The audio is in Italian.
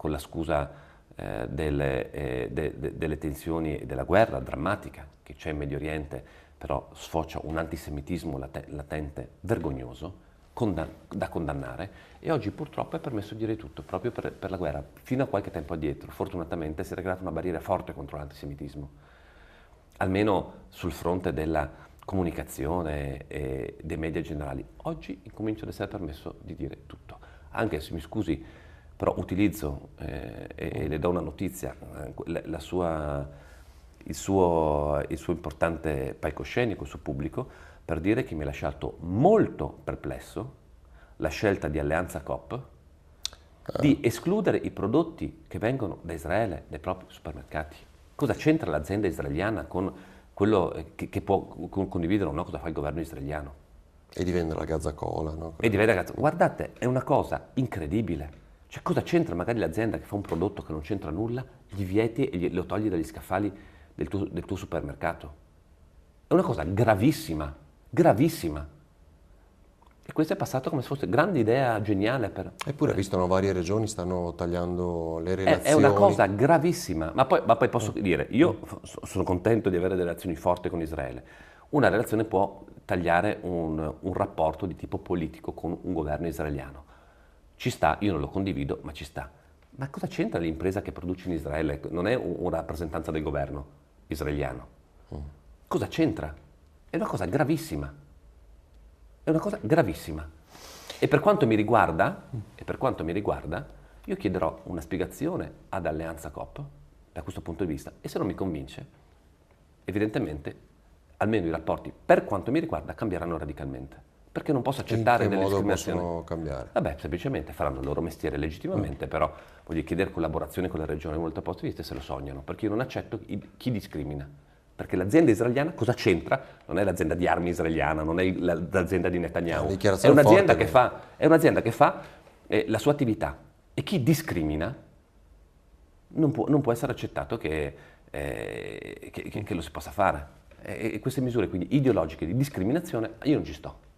con la scusa delle tensioni e della guerra drammatica che c'è in Medio Oriente, però sfocia un antisemitismo latente vergognoso, da condannare, e oggi purtroppo è permesso dire tutto, proprio per la guerra. Fino a qualche tempo addietro, fortunatamente, si era creata una barriera forte contro l'antisemitismo, almeno sul fronte della comunicazione e dei media generali. Oggi incomincia ad essere permesso di dire tutto, anche se mi scusi, però utilizzo e le do una notizia, il suo importante palcoscenico, il suo pubblico, per dire che mi ha lasciato molto perplesso la scelta di Alleanza Coop di escludere i prodotti che vengono da Israele dai propri supermercati. Cosa c'entra l'azienda israeliana con quello che può condividere o no cosa fa il governo israeliano? E di vendere la Gazzacola, no? E di vedere, guardate, è una cosa incredibile. Cioè, cosa c'entra magari l'azienda che fa un prodotto che non c'entra nulla, gli vieti e lo togli dagli scaffali del tuo supermercato? È una cosa gravissima, gravissima. E questo è passato come se fosse grande idea geniale per... Eppure, visto varie regioni stanno tagliando le È relazioni. una cosa gravissima, ma poi posso dire, io sono contento di avere delle relazioni forti con Israele. Una relazione può tagliare un rapporto di tipo politico con un governo israeliano. Ci sta, io non lo condivido, ma ci sta. Ma cosa c'entra l'impresa che produce in Israele? Non è una rappresentanza del governo israeliano. Cosa c'entra? È una cosa gravissima. È una cosa gravissima. E per quanto mi riguarda, io chiederò una spiegazione ad Alleanza Coop da questo punto di vista, e se non mi convince, evidentemente, almeno i rapporti, per quanto mi riguarda, cambieranno radicalmente. Perché non posso accettare delle discriminazioni. In che modo possono cambiare? Vabbè, semplicemente faranno il loro mestiere legittimamente, però voglio chiedere collaborazione con le regioni molto posti di vista se lo sognano, perché io non accetto chi discrimina. Perché l'azienda israeliana cosa c'entra? Non è l'azienda di armi israeliana, non è l'azienda di Netanyahu, è un'azienda che fa la sua attività, e chi discrimina non può essere accettato che lo si possa fare. E queste misure quindi ideologiche di discriminazione io non ci sto.